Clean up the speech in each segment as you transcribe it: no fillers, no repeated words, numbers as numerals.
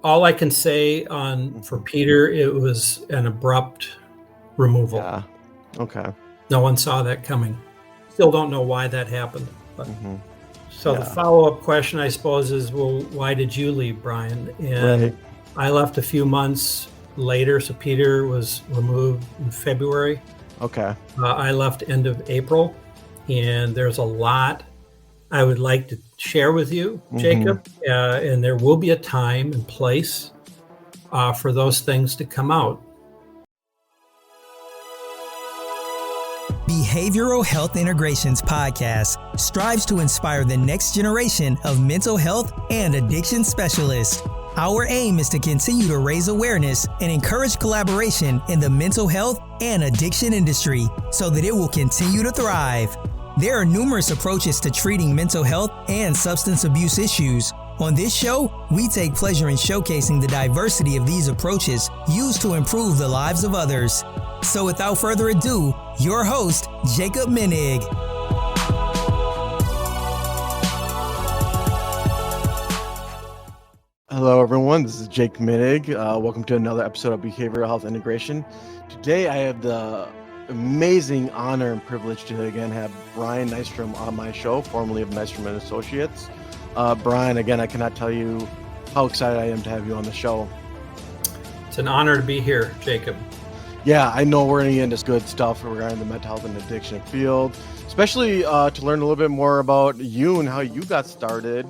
all I can say for Peter, it was an abrupt removal. Yeah. Okay. No one saw that coming. Still don't know why that happened. But So the follow-up question, I suppose, is, well, why did you leave, Brian? And I left a few months later. So Peter was removed in February. Okay. I left end of April, and there's a lot I would like to share with you, Jacob, and there will be a time and place for those things to come out. Behavioral Health Integrations podcast strives to inspire the next generation of mental health and addiction specialists. Our aim is to continue to raise awareness and encourage collaboration in the mental health and addiction industry so that it will continue to thrive. There are numerous approaches to treating mental health and substance abuse issues. On this show, we take pleasure in showcasing the diversity of these approaches used to improve the lives of others. So without further ado, your host, Jacob Menig. Hello, everyone. This is Jake Menig. Welcome to another episode of Behavioral Health Integration. Today, I have the amazing honor and privilege to again have Brian Nystrom on my show, formerly of Nystrom and Associates. Brian, again, I cannot tell you how excited I am to have you on the show. It's an honor to be here, Jacob. Yeah, I know we're going to get into good stuff regarding the mental health and addiction field, especially to learn a little bit more about you and how you got started.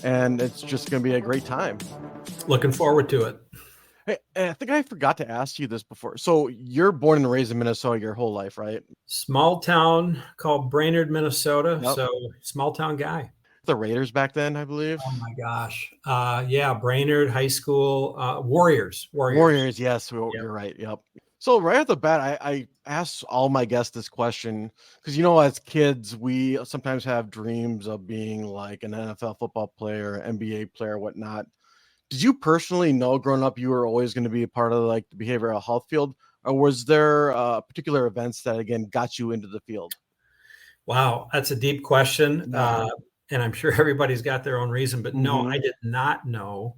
And it's just going to be a great time. Looking forward to it. Hey, I think I forgot to ask you this before. So you're born and raised in Minnesota your whole life, right? Small town called Brainerd, Minnesota. Yep. So small town guy. The Raiders back then, I believe. Oh my gosh. Yeah. Brainerd High School, Warriors. Yes. You're right. Yep. So right off the bat, I asked all my guests this question because, as kids, we sometimes have dreams of being like an NFL football player, NBA player, whatnot. Did you personally know growing up you were always going to be a part of like the behavioral health field, or was there particular events that again got you into the field? Wow, that's a deep question, and I'm sure everybody's got their own reason. But no, I did not know.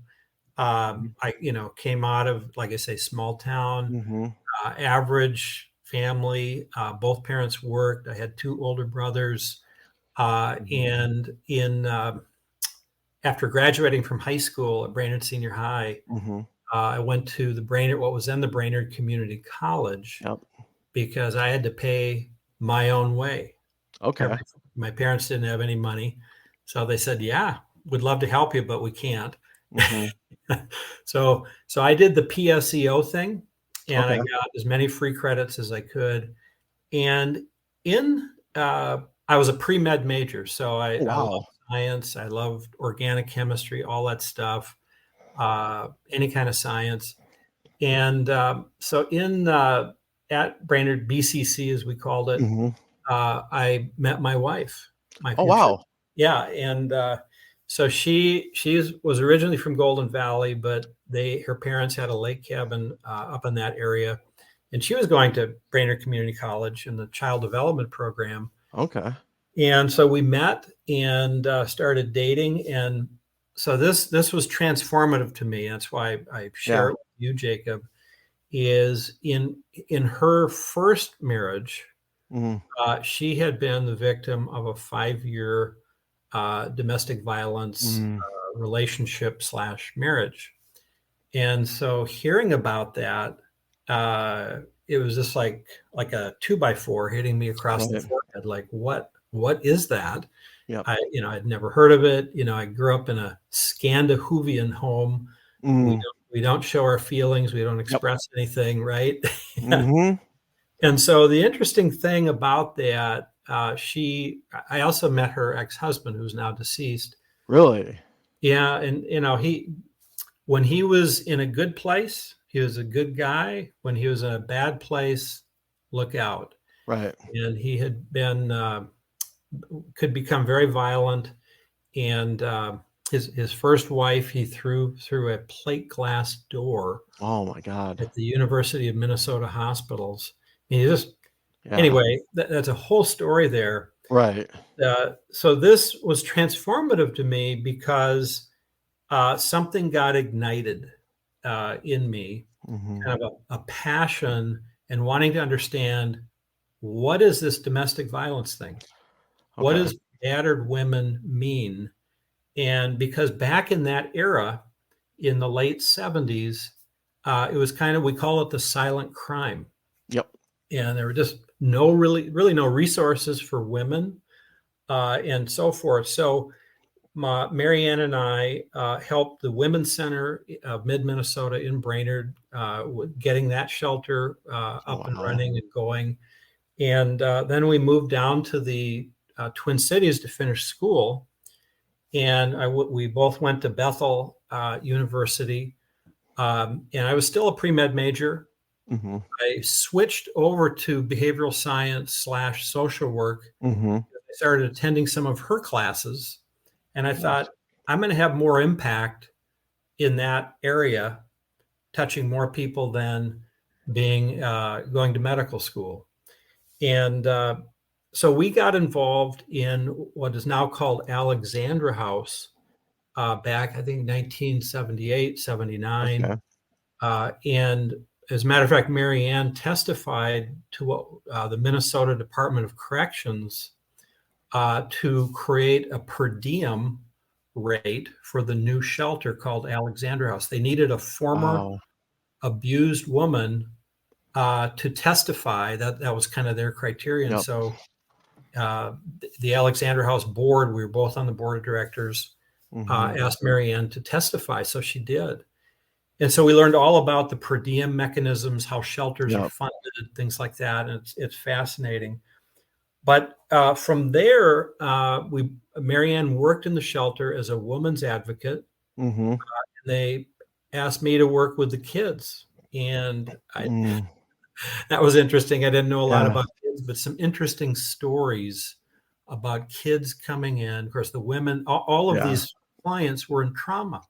I came out of, like I say, small town, average family. Both parents worked. I had two older brothers, and after graduating from high school at Brainerd Senior High, I went to what was then the Brainerd Community College, because I had to pay my own way. Okay. My parents didn't have any money. So they said, yeah, we'd love to help you, but we can't. So I did the PSEO thing, and I got as many free credits as I could. And I was a pre-med major. So I loved science. I loved organic chemistry, all that stuff, any kind of science. And so at Brainerd BCC, as we called it, I met my wife. Wow. Yeah. And so she was originally from Golden Valley, but her parents had a lake cabin up in that area. And she was going to Brainerd Community College in the child development program. Okay. And so we met and started dating. And so this was transformative to me. That's why I share it with you, Jacob, is in her first marriage, she had been the victim of a 5-year domestic violence relationship / marriage. And so hearing about that, it was just like a 2x4 hitting me across the forehead. Like, what is that? Yep. I'd never heard of it. I grew up in a Scandinavian home. We don't show our feelings. We don't express anything, right? And so the interesting thing about that, I also met her ex-husband, who's now deceased. Really? Yeah. And, when he was in a good place, he was a good guy. When he was in a bad place, look out. Right. And he had been, could become very violent. And his first wife, he threw through a plate glass door. Oh my God. At the University of Minnesota hospitals. And anyway, that's a whole story there. Right. So this was transformative to me because something got ignited in me, kind of a passion and wanting to understand, what is this domestic violence thing? What Okay. does battered women mean? And because back in that era, in the late 70s, it was kind of, we call it the silent crime. Yep. And there were just really no resources for women and so forth. So Marianne and I helped the Women's Center of Mid-Minnesota in Brainerd with getting that shelter up and running and going. And then we moved down to the Twin Cities to finish school. And we both went to Bethel University. And I was still a pre-med major. I switched over to behavioral science / social work. I started attending some of her classes. And I thought, I'm going to have more impact in that area, touching more people than being going to medical school. And so we got involved in what is now called Alexandra House back, I think, 1978, 79. And as a matter of fact, Marianne testified to what the Minnesota Department of Corrections to create a per diem rate for the new shelter called Alexandra House. They needed a former abused woman to testify. That was kind of their criterion. So the Alexandra House board, we were both on the board of directors, asked Marianne to testify. So she did. And so we learned all about the per diem mechanisms, how shelters are funded, things like that. And it's fascinating. But from there, Marianne worked in the shelter as a woman's advocate. And they asked me to work with the kids. And that was interesting. I didn't know a lot about kids, but some interesting stories about kids coming in. Of course, the women, all of these clients were in trauma.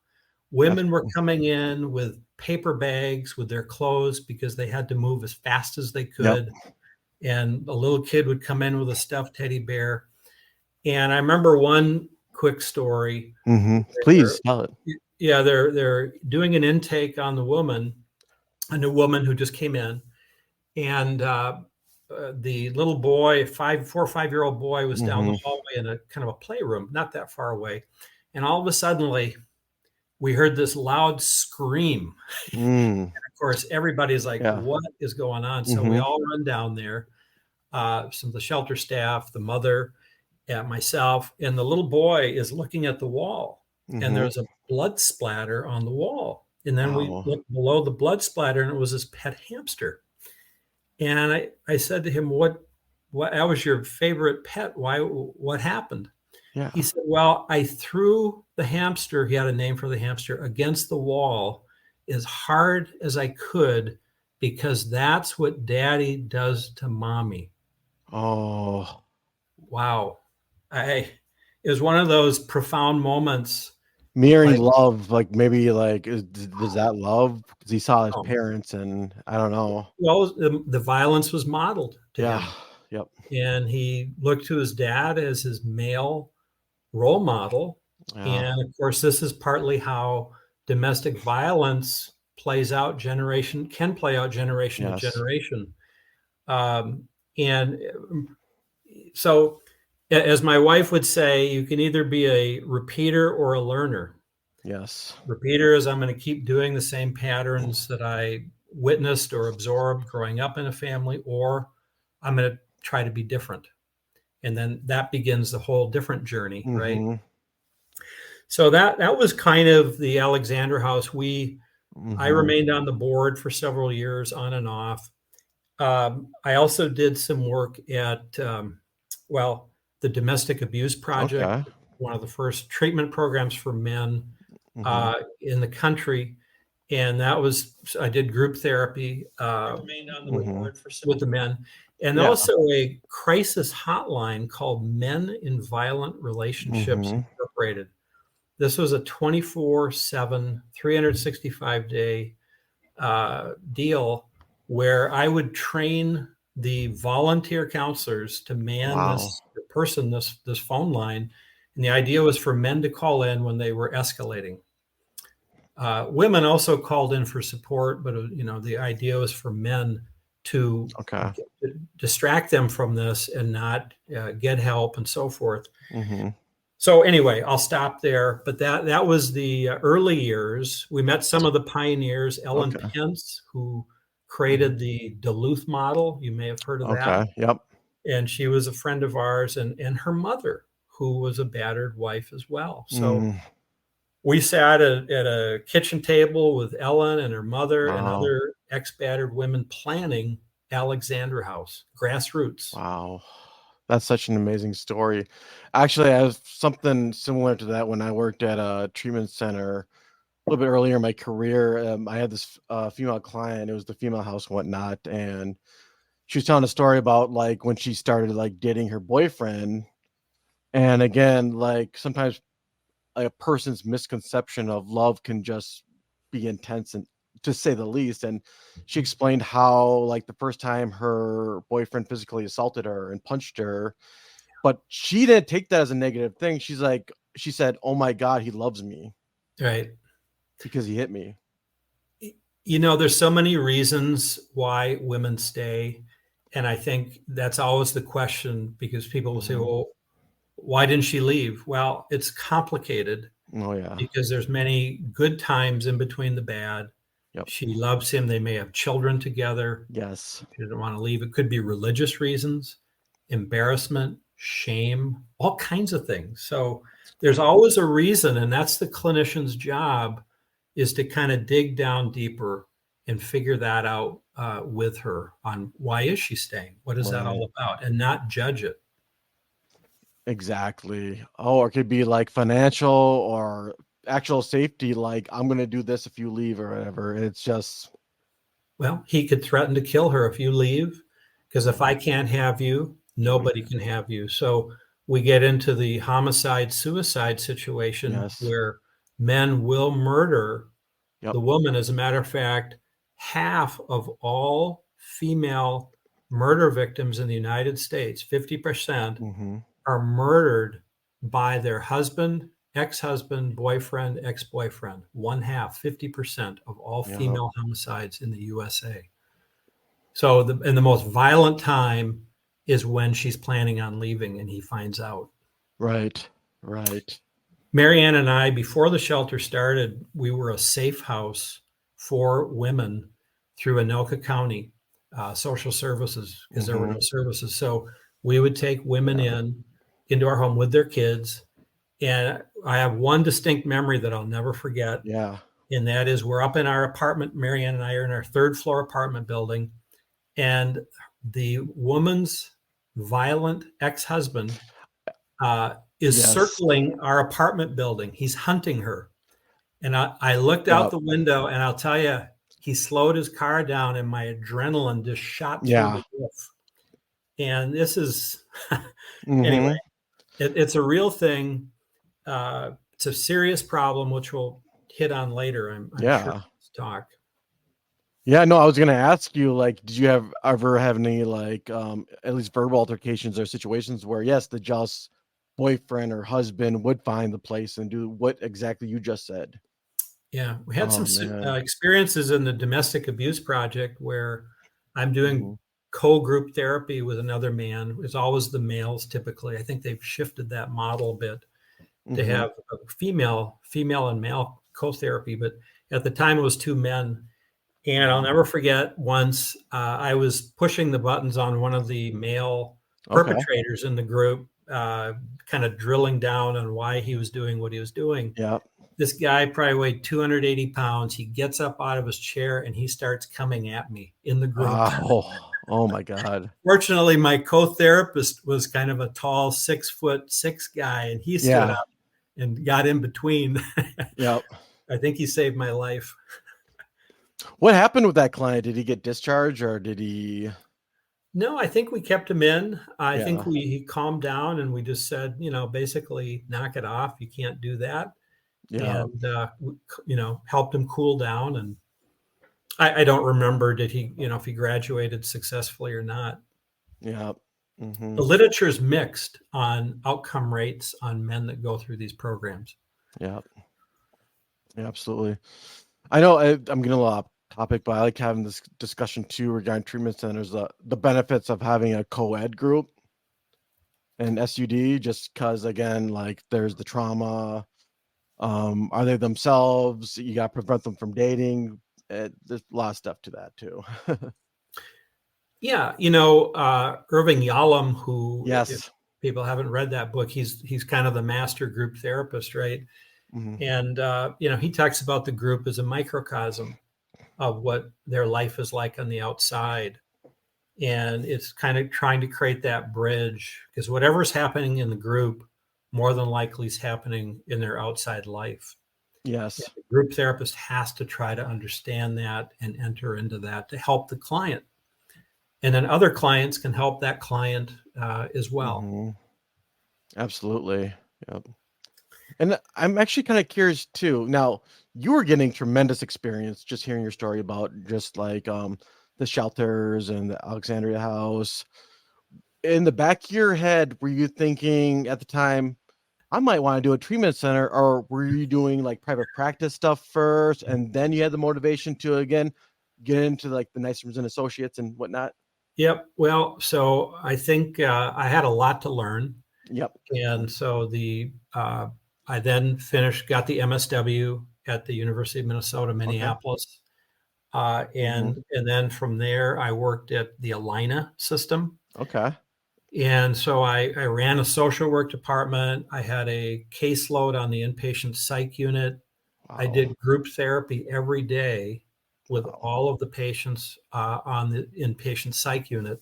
Women were coming in with paper bags with their clothes because they had to move as fast as they could. And a little kid would come in with a stuffed teddy bear. And I remember one quick story. Please tell it. Yeah, they're doing an intake on the woman, a new woman who just came in. And the little boy, 4 or 5 year old boy, was down the hallway in a kind of a playroom, not that far away. And all of a sudden, we heard this loud scream. And of course, everybody's like, what is going on? So we all run down there, some of the shelter staff, the mother, and myself, and the little boy is looking at the wall, and there's a blood splatter on the wall. And then we looked below the blood splatter, and it was his pet hamster. And I said to him, what that was your favorite pet? What happened? He said, well, I threw the hamster, he had a name for the hamster, against the wall as hard as I could, because that's what daddy does to mommy. Oh, wow. It was one of those profound moments. Mirroring love, does that love? Because he saw his parents, and I don't know. Well, the violence was modeled to him. Yep. And he looked to his dad as his male role model. And of course, this is partly how domestic violence can play out generation to generation. And so, as my wife would say, you can either be a repeater or a learner. Yes. Repeater is, I'm going to keep doing the same patterns that I witnessed or absorbed growing up in a family, or I'm going to try to be different. And then that begins the whole different journey, right? So that was kind of the Alexandra House. I remained on the board for several years, on and off. I also did some work at, the Domestic Abuse Project, one of the first treatment programs for men in the country. And I did group therapy with the men. And also a crisis hotline called Men in Violent Relationships Incorporated. This was a 24/7, 365-day deal where I would train the volunteer counselors to man this phone line. And the idea was for men to call in when they were escalating. Women also called in for support, but the idea was for men to distract them from this and not get help and so forth. Mm-hmm. So anyway, I'll stop there. But that was the early years. We met some of the pioneers, Ellen Pence, who created the Duluth model. You may have heard of that. Yep. And she was a friend of ours, and her mother, who was a battered wife as well. So we sat at a kitchen table with Ellen and her mother and other ex-battered women planning Alexandra House, grassroots. Wow. That's such an amazing story. Actually, I have something similar to that when I worked at a treatment center a little bit earlier in my career. I had this female client. It was the female house and whatnot. And she was telling a story about like when she started like dating her boyfriend. And again, like sometimes a person's misconception of love can just be intense, and to say the least. And she explained how like the first time her boyfriend physically assaulted her and punched her, but she didn't take that as a negative thing. She said, "Oh my God, he loves me." Right. Because he hit me. There's so many reasons why women stay. And I think that's always the question, because people will say, well, why didn't she leave? Well, it's complicated. Oh yeah. Because there's many good times in between the bad. Yep. She loves him. They may have children together. Yes. She didn't want to leave. It could be religious reasons, embarrassment, shame, all kinds of things. So there's always a reason, and that's the clinician's job, is to kind of dig down deeper and figure that out with her on why is she staying? What is that all about? And not judge it. Exactly. Or it could be like financial or actual safety, like I'm going to do this if you leave or whatever. It's just. Well, he could threaten to kill her if you leave, because if I can't have you, nobody can have you. So we get into the homicide-suicide situation where men will murder the woman. As a matter of fact, half of all female murder victims in the United States, 50%, are murdered by their husband, ex-husband, boyfriend, ex-boyfriend. 50% of all female homicides in the USA. So the most violent time is when she's planning on leaving and he finds out. Right. Marianne and I, before the shelter started, we were a safe house for women through Anoka County social services, because there were no services. So we would take women into our home with their kids. And I have one distinct memory that I'll never forget. Yeah. And that is, we're up in our apartment. Marianne and I are in our 3rd floor apartment building. And the woman's violent ex-husband is circling our apartment building. He's hunting her. And I looked out the window, and I'll tell you, he slowed his car down and my adrenaline just shot through the roof. And this is, anyway, it's a real thing. It's a serious problem, which we'll hit on later. I'm sure let's talk. Yeah, no, I was going to ask you, like, did you ever have any, like, at least verbal altercations or situations where, yes, the jealous boyfriend or husband would find the place and do what exactly you just said? Yeah, we had some experiences in the domestic abuse project where I'm doing co-group therapy with another man. It's always the males typically. I think they've shifted that model a bit to have a female and male co-therapy. But at the time it was 2 men. And I'll never forget once I was pushing the buttons on one of the male perpetrators in the group, kind of drilling down on why he was doing what he was doing. Yeah. This guy probably weighed 280 pounds. He gets up out of his chair and he starts coming at me in the group. Oh my God. Fortunately, my co-therapist was kind of a tall 6'6" guy, and he stood up and got in between. Yep. I think he saved my life. What happened with that client? Did he get discharged or did he? No, I think we kept him in. I think he calmed down and we just said, basically knock it off. You can't do that. Yeah. And, helped him cool down. And I don't remember, did he, if he graduated successfully or not. Yeah. The literature is mixed on outcome rates on men that go through these programs. Yeah. Absolutely. I know I'm getting a little off topic, but I like having this discussion too regarding treatment centers, the benefits of having a co-ed group and SUD, just because again, like there's the trauma. Are they themselves? You got to prevent them from dating. There's a lot of stuff to that too. Yeah, Irving Yalom, who, Yes. if people haven't read that book, he's kind of the master group therapist, right? Mm-hmm. And he talks about the group as a microcosm of what their life is like on the outside, and it's kind of trying to create that bridge, because whatever's happening in the group more than likely is happening in their outside life. Yes. And the group therapist has to try to understand that and enter into that to help the client. And then other clients can help that client as well. Mm-hmm. Absolutely. Yep. And I'm actually kind of curious too. Now, you were getting tremendous experience just hearing your story about just like the shelters and the Alexandria House. In the back of your head, were you thinking at the time, I might want to do a treatment center, or were you doing like private practice stuff first, and then you had the motivation to again get into like the Nystrom and Associates and whatnot? Yep. Well, so I think I had a lot to learn. Yep. And so I then got the MSW at the University of Minnesota, Minneapolis. And then from there, I worked at the Alina system. Okay. And so I ran a social work department. I had a caseload on the inpatient psych unit. Wow. I did group therapy every day with all of the patients on the inpatient psych unit,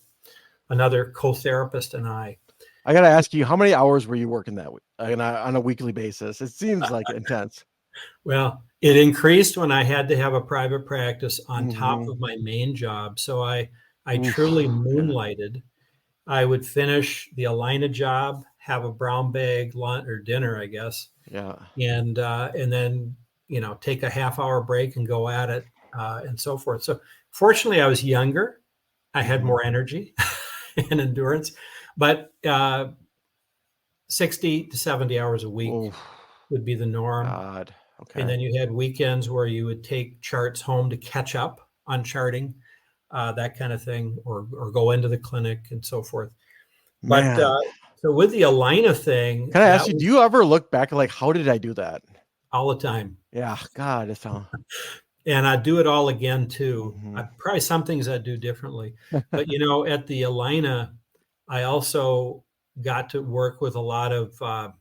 another co-therapist and I. I got to ask you, how many hours were you working that week on a weekly basis? It seems like intense. Well, it increased when I had to have a private practice on top of my main job. So I truly moonlighted. I would finish the Alina job, have a brown bag lunch or dinner, I guess. Yeah. And then, take a half-hour break and go at it and so forth. So fortunately, I was younger. I had more energy and endurance, but 60 to 70 hours a week would be the norm. God. Okay. And then you had weekends where you would take charts home to catch up on charting, that kind of thing, or go into the clinic and so forth. Man. But so with the Alina thing, can I ask you, do you ever look back at like, how did I do that? All the time. Yeah. God. It's and I do it all again too. Probably some things I do differently, but at the Alina, I also got to work with a lot of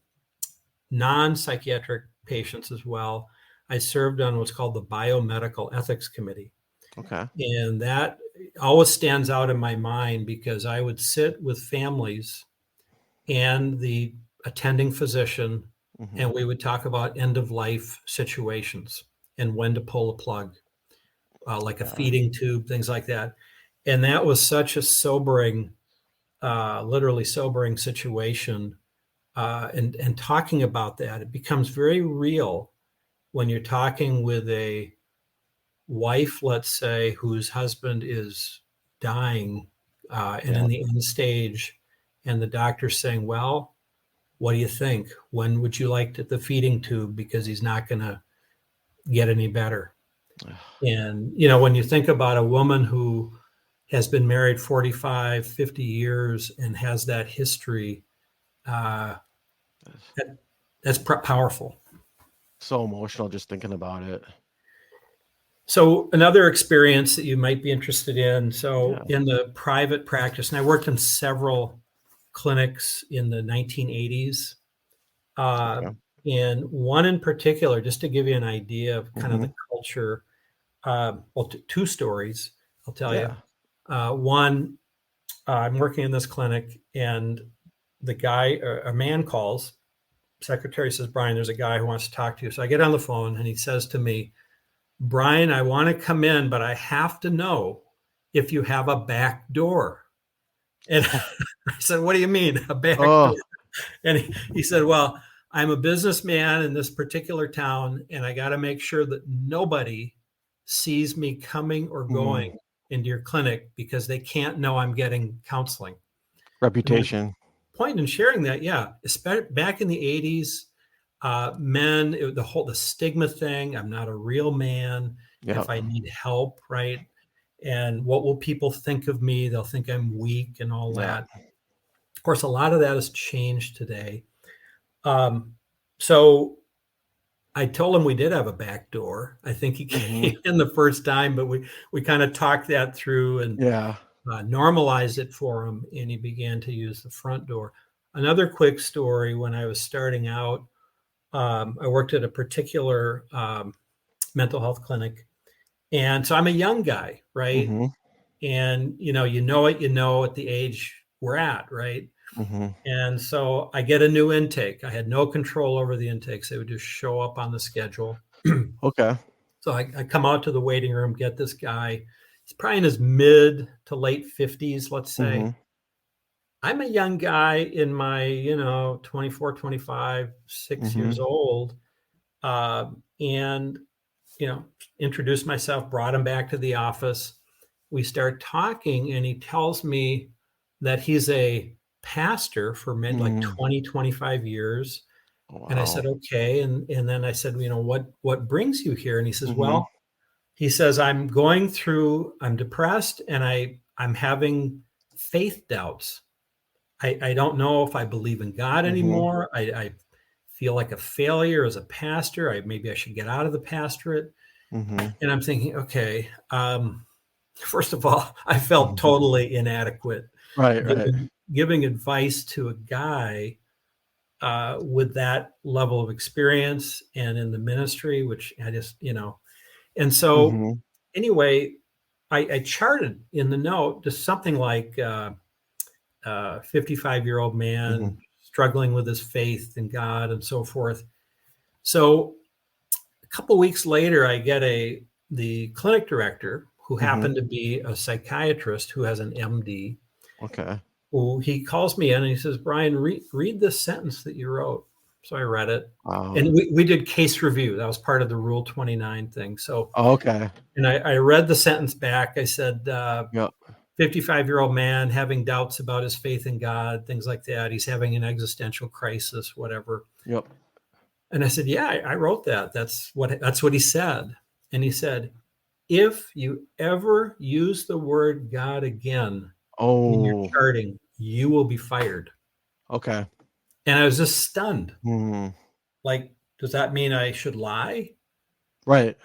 non-psychiatric patients as well. I served on what's called the Biomedical Ethics Committee. Okay. And that always stands out in my mind because I would sit with families and the attending physician, and we would talk about end-of-life situations and when to pull a plug, like a feeding tube, things like that. And that was such a sobering, literally sobering situation. And talking about that, it becomes very real when you're talking with a wife, let's say, whose husband is dying and in the end stage, and the doctor's saying, well, what do you think? When would you like the feeding tube? Because he's not going to get any better. And, when you think about a woman who has been married 45, 50 years and has that history, that's powerful. So emotional just thinking about it. So another experience that you might be interested in. So in the private practice, and I worked in several clinics in the 1980s. And one in particular, just to give you an idea of kind of the culture, two stories, I'll tell you. One, I'm working in this clinic and a man calls, secretary says, Brian, there's a guy who wants to talk to you. So I get on the phone and he says to me, Brian, I want to come in, but I have to know if you have a back door. And I said, what do you mean, a back door? And he said, well, I'm a businessman in this particular town, and I got to make sure that nobody sees me coming or going into your clinic because they can't know I'm getting counseling. Reputation. Point in sharing that, especially back in the 80s, men, the stigma thing. I'm not a real man. Yep. If I need help, right? And what will people think of me? They'll think I'm weak and all that. Of course, a lot of that has changed today. So I told him we did have a back door. I think he came in the first time, but we kind of talked that through and normalized it for him, and he began to use the front door. Another quick story: when I was starting out, I worked at a particular mental health clinic, and so I'm a young guy, right? And you know what you know at the age we're at, right? And so I get a new intake. I had no control over the intakes. They would just show up on the schedule. Okay. So I come out to the waiting room, get this guy. He's probably in his mid to late 50s, let's say. I'm a young guy in my, 24, 25, 6 years old. And, introduced myself, brought him back to the office. We start talking, and he tells me that he's a pastor for like 20, 25 years. Wow. And I said, okay. And then I said, what brings you here? And he says, well, he says, I'm depressed, and I'm having faith doubts. I don't know if I believe in God anymore. I feel like a failure as a pastor. Maybe I should get out of the pastorate. And I'm thinking, okay, first of all, I felt totally inadequate. Giving advice to a guy with that level of experience and in the ministry, which I just, and so anyway, I charted in the note just something like 55-year-old man struggling with his faith in God and so forth. So a couple of weeks later, I get the clinic director, who happened to be a psychiatrist who has an MD. Okay. Who he calls me in and he says, Brian, read this sentence that you wrote. So I read it. And we did case review. That was part of the Rule 29 thing. So okay. And I read the sentence back. I said, 55-year-old man having doubts about his faith in God, things like that. He's having an existential crisis, whatever. Yep. And I said, yeah, I wrote that. That's what he said. And he said, if you ever use the word God again in your charting, you will be fired. Okay. And I was just stunned. Like, does that mean I should lie? Right.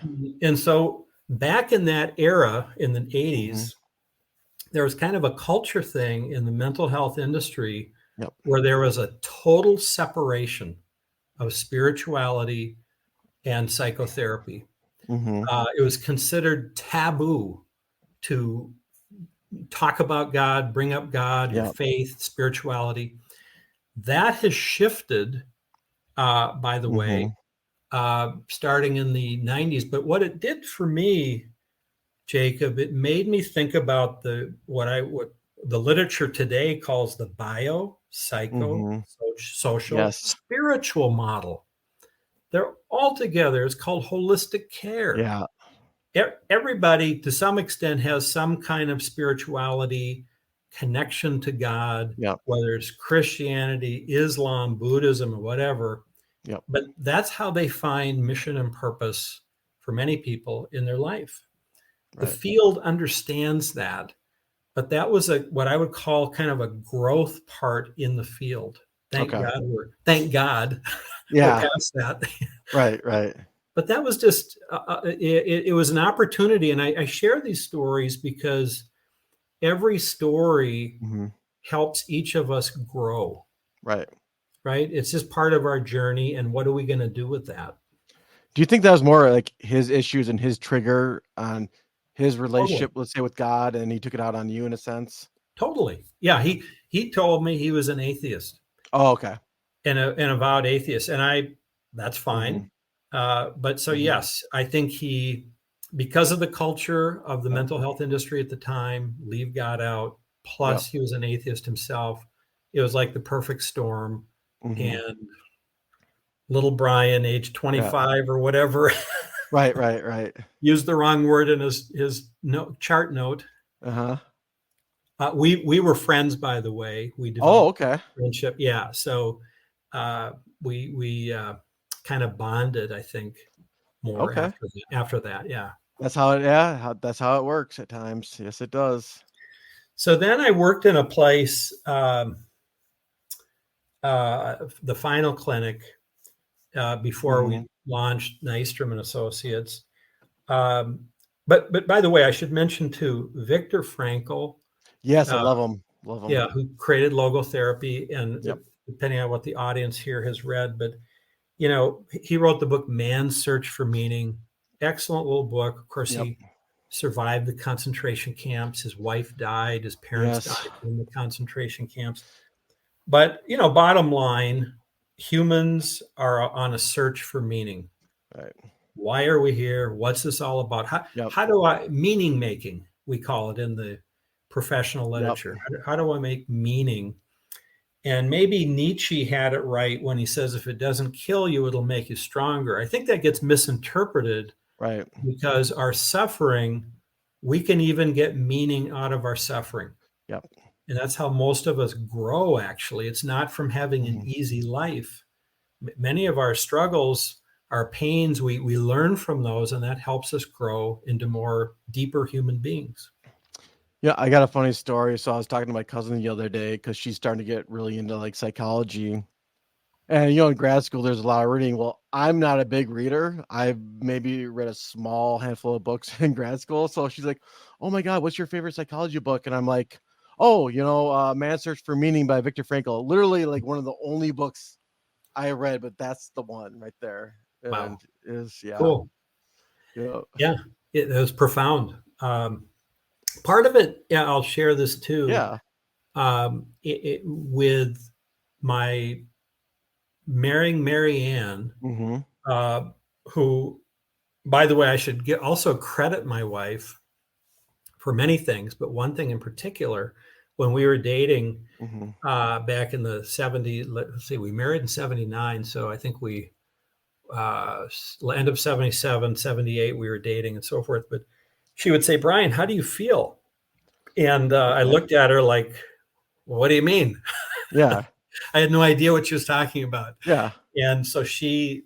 And so back in that era, in the 80s, there was kind of a culture thing in the mental health industry where there was a total separation of spirituality and psychotherapy. It was considered taboo to talk about God, bring up God, your faith, spirituality. That has shifted, by the way, starting in the 90s. But what it did for me, Jacob, it made me think about what the literature today calls the social, spiritual model. They're all together. It's called holistic care. Yeah. Everybody, to some extent, has some kind of spirituality, connection to God, whether it's Christianity, Islam, Buddhism, or whatever. But that's how they find mission and purpose for many people in their life. The field understands that, but that was what I would call kind of a growth part in the field. Thank God. We're past that. Right. But that was just, it was an opportunity. And I share these stories because every story helps each of us grow. Right. It's just part of our journey. And what are we going to do with that? Do you think that was more like his issues and his trigger on his relationship, let's say, with God, and he took it out on you in a sense? Totally. Yeah. He told me he was an atheist. Oh, okay. And an avowed atheist. And that's fine. But so, yes, I think because of the culture of the mental health industry at the time, leave God out, plus he was an atheist himself. It was like the perfect storm. And little Brian, age 25 or whatever. Right. Used the wrong word in his chart note. We were friends, by the way. We developed friendship. Yeah. So we kind of bonded, I think, more after that. Yeah. That's how it works at times. Yes, it does. So then I worked in a place, the final clinic, before we launched Nystrom and Associates. But by the way, I should mention too, Viktor Frankl. Yes, I love him. Yeah, who created logotherapy, and depending on what the audience here has read, but he wrote the book Man's Search for Meaning. Excellent little book. Of course, he survived the concentration camps. His wife died. His parents died in the concentration camps. But, bottom line, humans are on a search for meaning. Right. Why are we here? What's this all about? How do meaning making, we call it in the professional literature. How do I make meaning? And maybe Nietzsche had it right when he says, if it doesn't kill you, it'll make you stronger. I think that gets misinterpreted, right? Because our suffering, we can even get meaning out of our suffering. Yep. And that's how most of us grow, actually. It's not from having an easy life. Many of our struggles, our pains, we learn from those, and that helps us grow into more deeper human beings. Yeah, I got a funny story. So I was talking to my cousin the other day because she's starting to get really into like psychology. And, in grad school, there's a lot of reading. Well, I'm not a big reader. I've maybe read a small handful of books in grad school. So she's like, oh my God, what's your favorite psychology book? And I'm like, Man's Search for Meaning by Viktor Frankl. Literally like one of the only books I read, but that's the one right there. Wow. And cool. Yeah, it was profound. Part of it, I'll share this too. Yeah. With my marrying Marianne, who, by the way, I should also credit my wife for many things, but one thing in particular, when we were dating back in the 70s, let's see, we married in 79. So I think we, end of 77, 78, we were dating and so forth. But she would say, Brian, how do you feel? And I looked at her like, well, what do you mean? Yeah. I had no idea what she was talking about. Yeah. And so she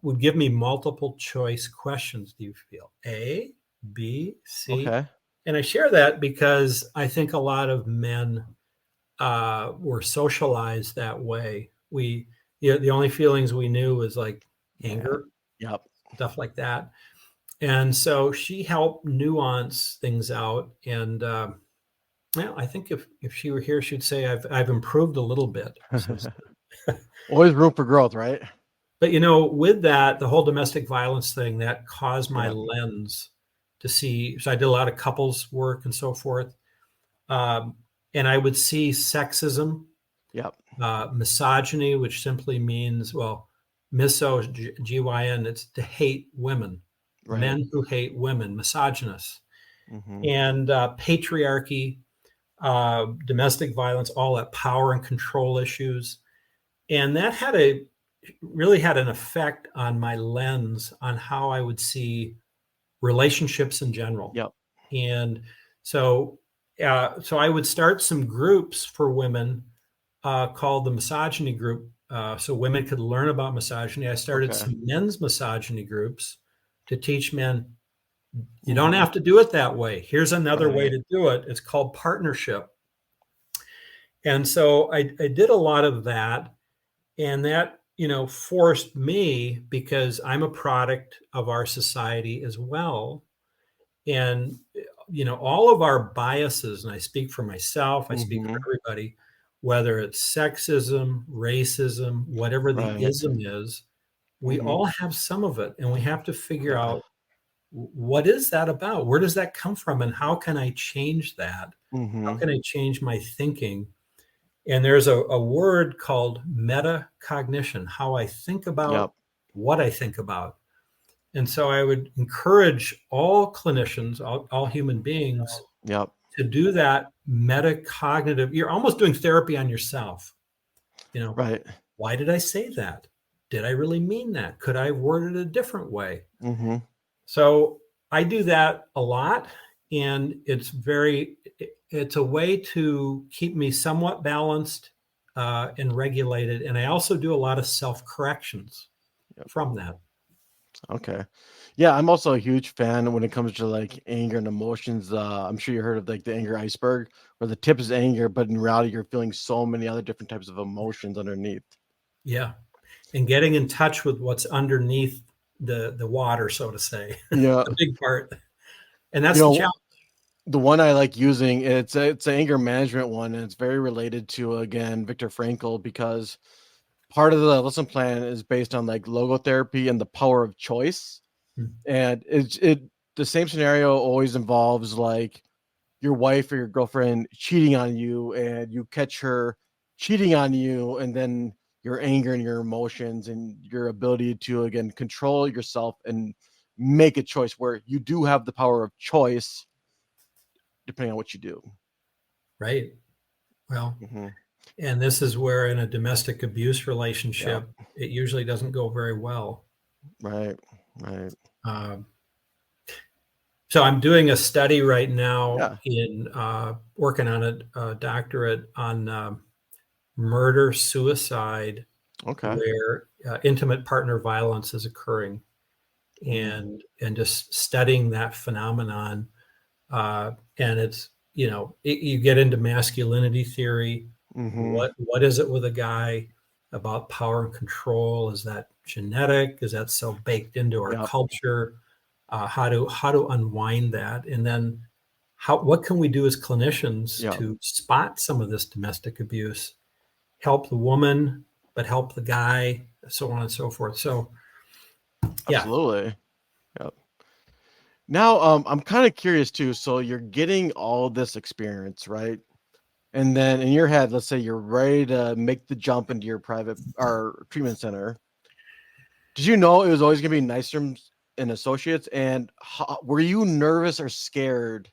would give me multiple choice questions. Do you feel A, B, C? Okay. And I share that because I think a lot of men were socialized that way. The only feelings we knew was like anger, stuff like that. And so she helped nuance things out. And I think if she were here, she'd say I've improved a little bit. Always room for growth, right? But with that, the whole domestic violence thing, that caused my lens to see. So I did a lot of couples work and so forth. And I would see sexism, misogyny, which simply means, miso, G-Y-N, it's to hate women. Right. Men who hate women, misogynists, and patriarchy, domestic violence, all that power and control issues. And that really had an effect on my lens on how I would see relationships in general. Yep. And so I would start some groups for women called the misogyny group, so women could learn about misogyny. I started some men's misogyny groups to teach men, you don't have to do it that way. Here's another way to do it. It's called partnership. And so I did a lot of that. And that, forced me, because I'm a product of our society as well. And, all of our biases, and I speak for myself, I speak for everybody, whether it's sexism, racism, whatever the ism is, we all have some of it, and we have to figure out, what is that about? Where does that come from? And how can I change that? How can I change my thinking? And there's a word called metacognition, how I think about what I think about. And so I would encourage all clinicians, all human beings, to do that metacognitive. You're almost doing therapy on yourself. Right. Why did I say that? Did I really mean that? Could I have worded it a different way? So I do that a lot, and it's a way to keep me somewhat balanced and regulated. And I also do a lot of self-corrections. from that. Okay. Yeah, I'm also a huge fan when it comes to like anger and emotions. I'm sure you heard of like the anger iceberg, where the tip is anger, but in reality, you're feeling so many other different types of emotions underneath. Yeah. And getting in touch with what's underneath the water, so to say, Yeah. the big part. And that's the challenge. The one I like using, it's an anger management one, and it's very related to, again, Viktor Frankl, because part of the lesson plan is based on like logotherapy and the power of choice. And the same scenario always involves like your wife or your girlfriend cheating on you, and you catch her cheating on you, and then your anger and your emotions and your ability to again control yourself and make a choice, where you do have the power of choice depending on what you do. Right. Well, and this is where in a domestic abuse relationship, it usually doesn't go very well. Right. So I'm doing a study right now in working on a doctorate on murder, suicide, where intimate partner violence is occurring, and just studying that phenomenon. And it's, you get into masculinity theory. What is it with a guy about power and control? Is that genetic? Is that so baked into our culture? How to unwind that, and then what can we do as clinicians to spot some of this domestic abuse, help the woman, but help the guy, so on and so forth. So, absolutely. Yep. Now, I'm kind of curious too. So you're getting all this experience, right? And then in your head, let's say you're ready to make the jump into your private or treatment center. Did you know it was always going to be Nystrom and Associates? And were you nervous or scared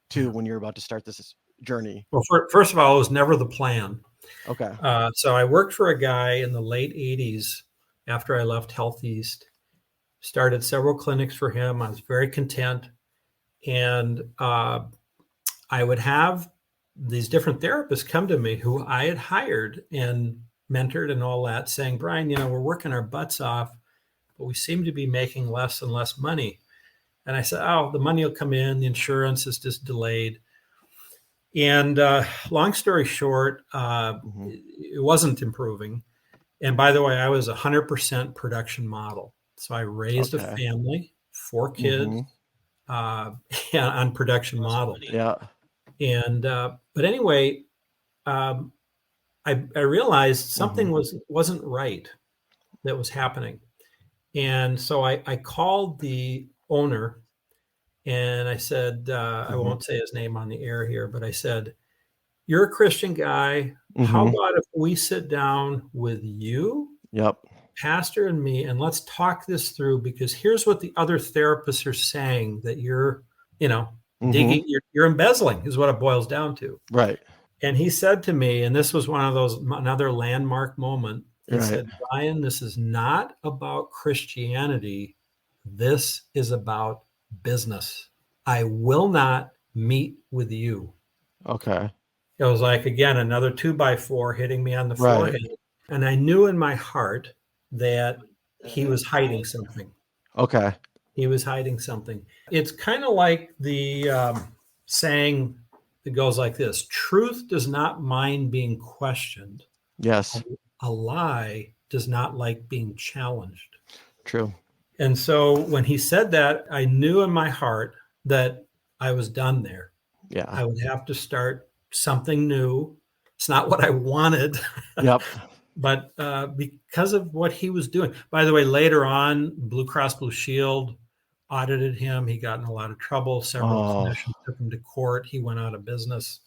too when you're about to start this journey? Well, first of all, it was never the plan. Okay. So I worked for a guy in the late 80s after I left Health East, started several clinics for him. I was very content. And I would have these different therapists come to me who I had hired and mentored and all that, saying, Brian, we're working our butts off, but we seem to be making less and less money. And I said, oh, the money will come in. The insurance is just delayed. And long story short, it wasn't improving. And by the way, I was 100% production model. So I raised a family, 4 kids on production model. Yeah. And but anyway, I realized something wasn't right that was happening. And so I called the owner and I said, I won't say his name on the air here, but I said, you're a Christian guy. How about if we sit down with you, pastor, and me, and let's talk this through, because here's what the other therapists are saying that you're, digging, you're embezzling is what it boils down to. Right. And he said to me, and this was another landmark moment. He said, Brian, this is not about Christianity. This is about business. I will not meet with you. Okay. It was like, again, another 2x4 hitting me on the forehead. And I knew in my heart that he was hiding something. Okay. He was hiding something. It's kind of like the saying that goes like this: truth does not mind being questioned. Yes. A lie does not like being challenged. True. And so when he said that, I knew in my heart that I was done there. Yeah. I would have to start something new. It's not what I wanted. Yep. But because of what he was doing. By the way, later on, Blue Cross Blue Shield audited him. He got in a lot of trouble. Several clinicians took him to court. He went out of business.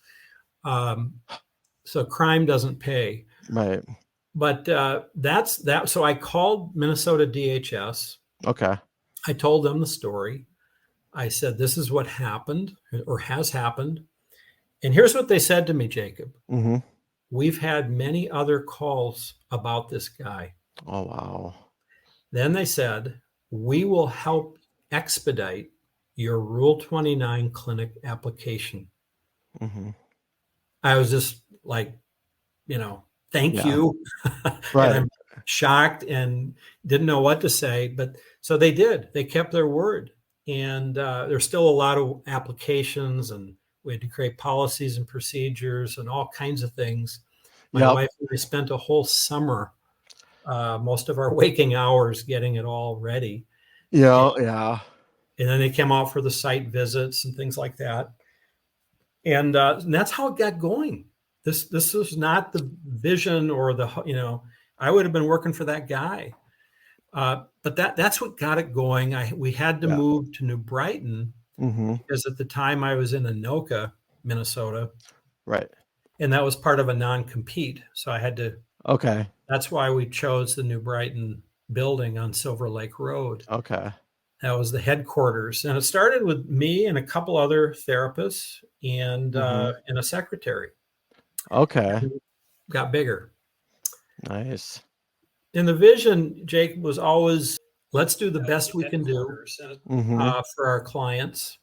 So crime doesn't pay. Right. But that's that. So I called Minnesota DHS. Okay. I told them the story. I said, this is what happened or has happened. And here's what they said to me, Jacob. We've had many other calls about this guy. Oh, wow. Then they said, we will help expedite your Rule 29 clinic application. I was just like, thank you. Right. And I'm shocked and didn't know what to say. But so they did. They kept their word. And there's still a lot of applications, and we had to create policies and procedures and all kinds of things. My wife and I spent a whole summer, most of our waking hours, getting it all ready. Yeah. And then they came out for the site visits and things like that. And that's how it got going. This was not the vision or I would have been working for that guy. But that's what got it going. We had to move to New Brighton because at the time I was in Anoka, Minnesota. Right. And that was part of a non-compete. So I had to. Okay. That's why we chose the New Brighton building on Silver Lake Road. Okay. That was the headquarters. And it started with me and a couple other therapists and a secretary. Okay. And got bigger. Nice. And the vision, Jake, was always, let's do the best we can do for our clients.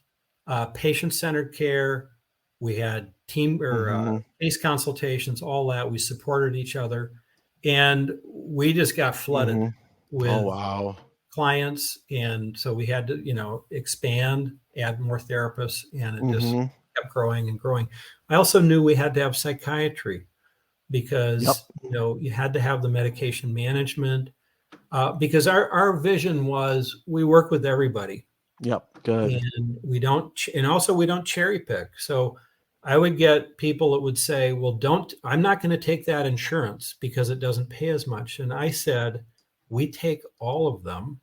Patient-centered care. We had team or case consultations, all that. We supported each other. And we just got flooded with clients. And so we had to, expand, add more therapists, and it just kept growing and growing. I also knew we had to have psychiatry because, you had to have the medication management because our vision was we work with everybody. Yep. Good. And we don't cherry pick. So I would get people that would say, well, I'm not going to take that insurance because it doesn't pay as much. And I said, we take all of them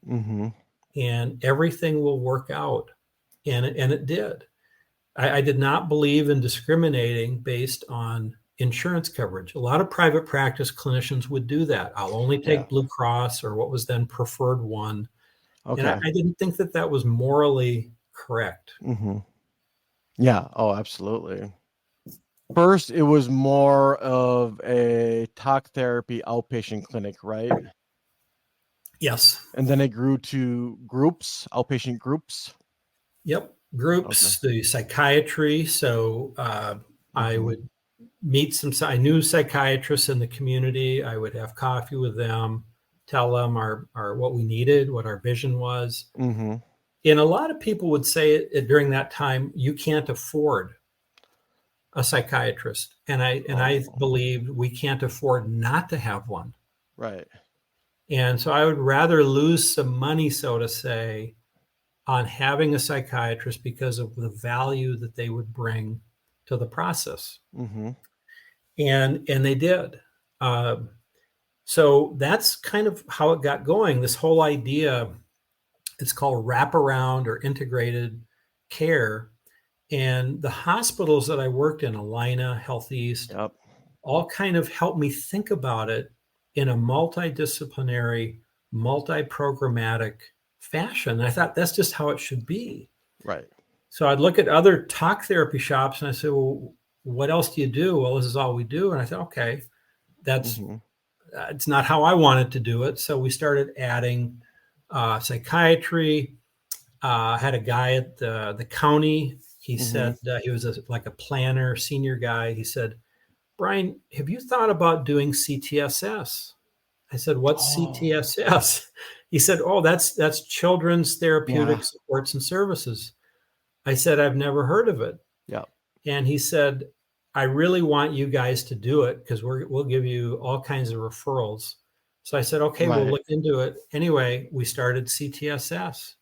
and everything will work out. And it did. I did not believe in discriminating based on insurance coverage. A lot of private practice clinicians would do that. I'll only take Blue Cross or what was then Preferred One. Okay. And I didn't think that was morally correct. Yeah. Oh, absolutely. First, it was more of a talk therapy outpatient clinic, right? Yes. And then it grew to groups, outpatient groups. Yep. Groups, the psychiatry. So I would meet I knew psychiatrists in the community. I would have coffee with them, tell them our what we needed, what our vision was. And a lot of people would say it during that time, you can't afford a psychiatrist. And I believed we can't afford not to have one. Right. And so I would rather lose some money, so to say, on having a psychiatrist because of the value that they would bring to the process. And they did. So that's kind of how it got going. This whole idea, it's called wraparound or integrated care. And the hospitals that I worked in, Alina, Health East, all kind of helped me think about it in a multidisciplinary, multi-programmatic fashion. And I thought that's just how it should be. Right. So I'd look at other talk therapy shops and I said, well, what else do you do? Well, this is all we do. And I thought, okay, that's it's not how I wanted to do it. So we started adding psychiatry. Had a guy at the county. He said he was like a planner, senior guy. He said, Brian, have you thought about doing CTSS? I said, what's CTSS? He said, oh, that's Children's Therapeutic Supports and Services. I said, I've never heard of it. Yeah. And he said, I really want you guys to do it because we'll give you all kinds of referrals. So I said, okay, we'll look into it. Anyway, we started CTSS.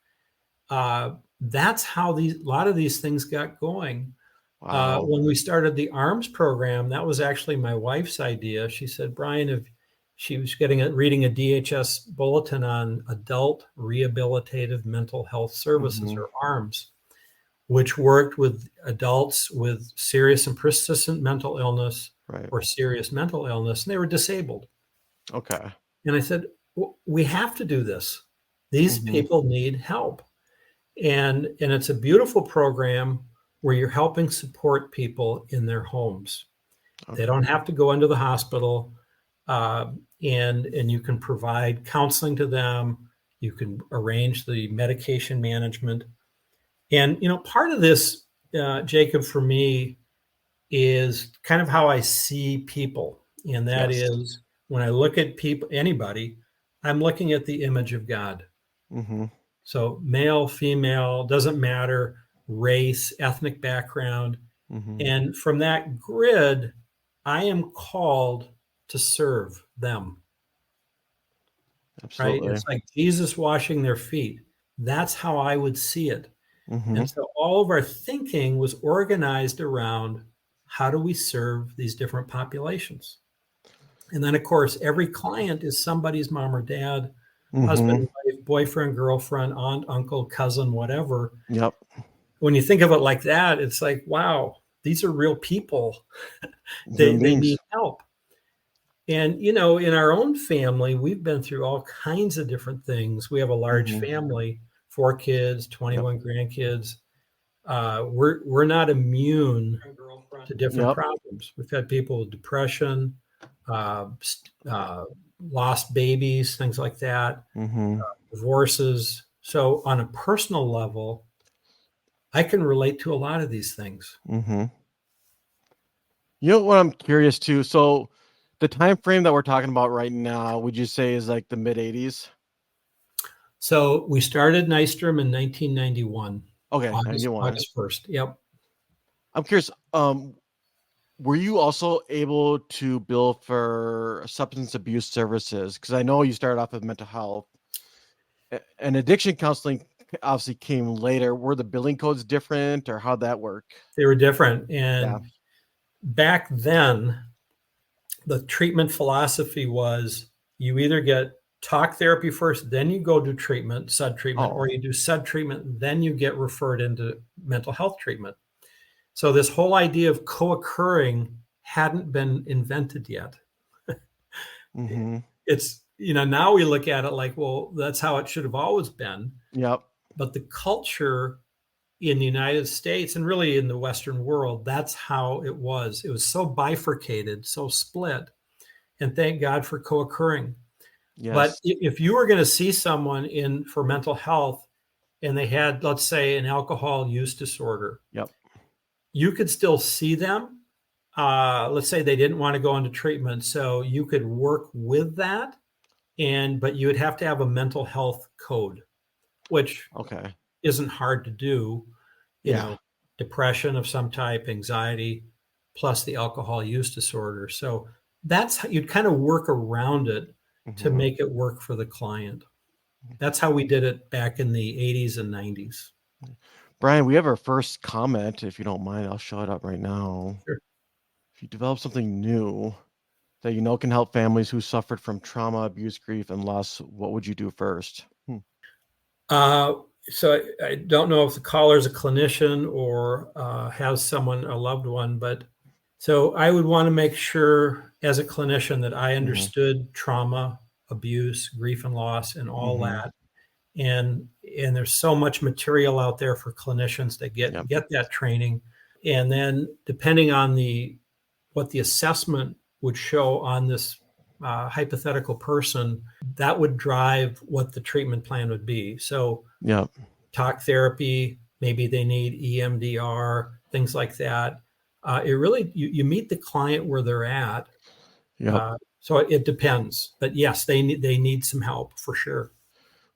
That's how a lot of these things got going. Wow. When we started the ARMS program, that was actually my wife's idea. She said, Brian, if she was reading a DHS bulletin on adult rehabilitative mental health services or ARMS, which worked with adults with serious and persistent mental illness or serious mental illness, and they were disabled. Okay. And I said, we have to do this. These people need help. And it's a beautiful program where you're helping support people in their homes. Okay. They don't have to go into the hospital, and you can provide counseling to them. You can arrange the medication management. And, part of this, Jacob, for me, is kind of how I see people. And that is when I look at people, anybody, I'm looking at the image of God. Mm-hmm. So male, female, doesn't matter, race, ethnic background. Mm-hmm. And from that grid, I am called to serve them. Absolutely. Right? It's like Jesus washing their feet. That's how I would see it. Mm-hmm. And so all of our thinking was organized around how do we serve these different populations? And then, of course, every client is somebody's mom or dad, husband, wife, boyfriend, girlfriend, aunt, uncle, cousin, whatever. Yep. When you think of it like that, it's like, wow, these are real people. They need help. And, you know, in our own family, we've been through all kinds of different things. We have a large family, 4 kids, 21 grandkids. We're not immune to different problems. We've had people with depression, lost babies, things like that, divorces. So on a personal level, I can relate to a lot of these things. Mm-hmm. You know what I'm curious too? So the time frame that we're talking about right now, would you say is like the mid 80s? So we started Nystrom in 1991. Okay, August 91. August 1st. Yep. I'm curious, were you also able to bill for substance abuse services? Because I know you started off with mental health. And addiction counseling obviously came later. Were the billing codes different, or how'd that work? They were different. And back then, the treatment philosophy was you either get talk therapy first, then you go do treatment, SUD treatment, or you do SUD treatment, then you get referred into mental health treatment. So this whole idea of co-occurring hadn't been invented yet. It's, you know, now we look at it like, well, that's how it should have always been. Yep. But the culture in the United States and really in the Western world, that's how it was. It was so bifurcated, so split. And thank God for co-occurring. Yes. But if you were going to see someone in for mental health and they had, let's say, an alcohol use disorder, you could still see them. Let's say they didn't want to go into treatment. So you could work with that. But you would have to have a mental health code, which isn't hard to do. You know, depression of some type, anxiety, plus the alcohol use disorder. So that's how you'd kind of work around it to make it work for the client. That's how we did it back in the 80s and 90s. Brian, we have our first comment. If you don't mind, I'll show it up right now. Sure. If you develop something new that you know can help families who suffered from trauma, abuse, grief, and loss, what would you do first? So I don't know if the caller is a clinician or has someone, a loved one, but so I would want to make sure as a clinician that I understood trauma, abuse, grief and loss, and all that. And there's so much material out there for clinicians to get that training. And then depending on what the assessment would show on this hypothetical person, that would drive what the treatment plan would be. So talk therapy, maybe they need EMDR, things like that. It really, you meet the client where they're at. So it depends, but yes, they need some help for sure.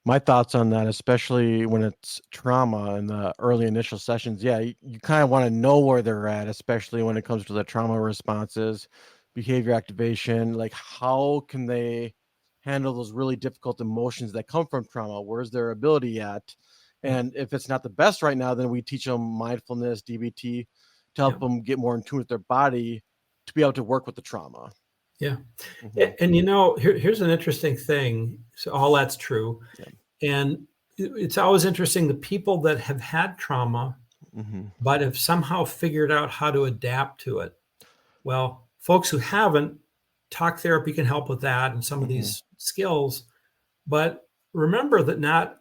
My thoughts on that, especially when it's trauma in the early initial sessions. You kind of want to know where they're at, especially when it comes to the trauma responses, behavior activation, like how can they handle those really difficult emotions that come from trauma? Where's their ability at? And if it's not the best right now, then we teach them mindfulness, DBT, to help them get more in tune with their body to be able to work with the trauma. And you know, here's an interesting thing. So all that's true. And it's always interesting, the people that have had trauma, but have somehow figured out how to adapt to it. Well, folks who haven't, talk therapy can help with that and some of these skills. But remember that not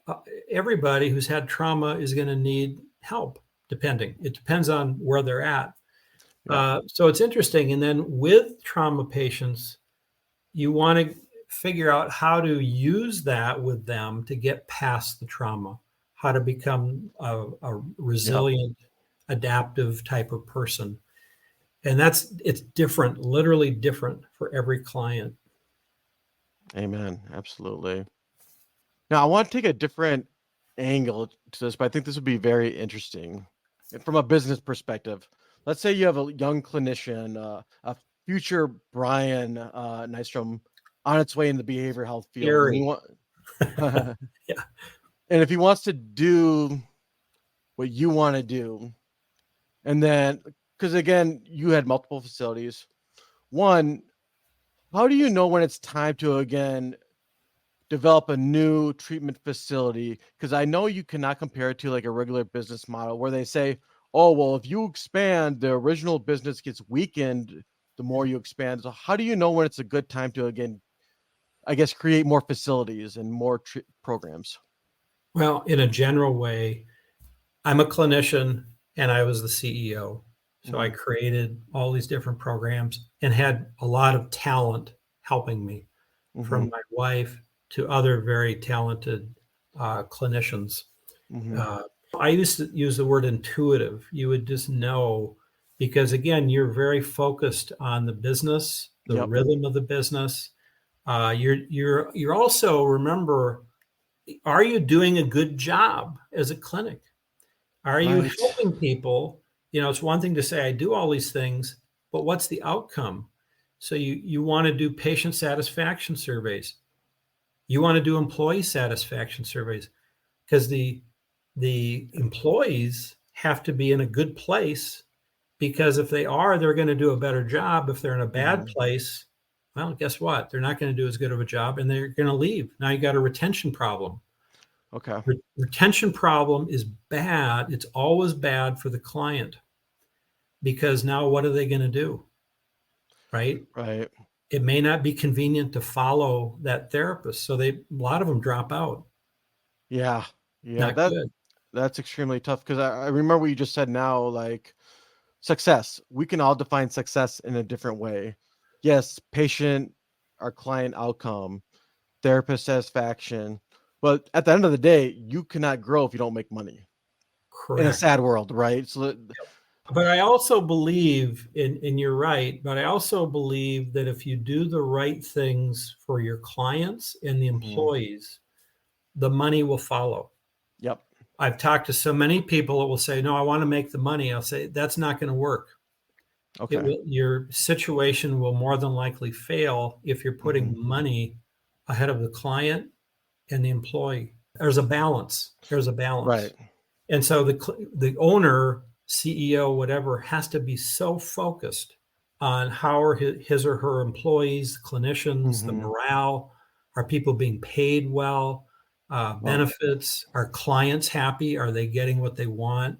everybody who's had trauma is going to need help, It depends on where they're at. So it's interesting. And then with trauma patients, you want to figure out how to use that with them to get past the trauma, how to become a resilient, adaptive type of person. And it's different, literally different for every client. Amen. Absolutely. Now, I want to take a different angle to this, but I think this would be very interesting from a business perspective. Let's say you have a young clinician, a future Brian Nystrom on its way in the behavioral health field. And, Yeah. And if he wants to do what you want to do, and then, because again, you had multiple facilities. One, how do you know when it's time to, again, develop a new treatment facility? Because I know you cannot compare it to like a regular business model where they say, oh, well, if you expand, the original business gets weakened the more you expand. So how do you know when it's a good time to, again, I guess, create more facilities and more programs? Well, in a general way, I'm a clinician and I was the CEO. So I created all these different programs and had a lot of talent helping me, from my wife to other very talented clinicians. I used to use the word intuitive. You would just know, because again, you're very focused on the business, the rhythm of the business. You're also, remember, are you doing a good job as a clinic? Are you helping people? It's one thing to say, I do all these things, but what's the outcome? So you want to do patient satisfaction surveys. You want to do employee satisfaction surveys, because the employees have to be in a good place, because if they are, they're going to do a better job. If they're in a bad place, well, guess what? They're not going to do as good of a job and they're going to leave. Now you got a retention problem. Okay. Retention problem is bad. It's always bad for the client, because now what are they going to do? Right. It may not be convenient to follow that therapist. So a lot of them drop out. Yeah. Not good. That's extremely tough, because I remember what you just said now, like success. We can all define success in a different way. Yes, patient or client outcome, therapist satisfaction. But at the end of the day, you cannot grow if you don't make money. Correct. In a sad world, right? So, but I also believe, and you're right, but I also believe that if you do the right things for your clients and the employees, the money will follow. Yep. I've talked to so many people that will say, no, I want to make the money. I'll say, that's not going to work. Okay. Your situation will more than likely fail if you're putting money ahead of the client and the employee. There's a balance. Right. And so the owner, CEO, whatever, has to be so focused on how are his or her employees, clinicians, the morale, are people being paid well, benefits, are clients happy? Are they getting what they want?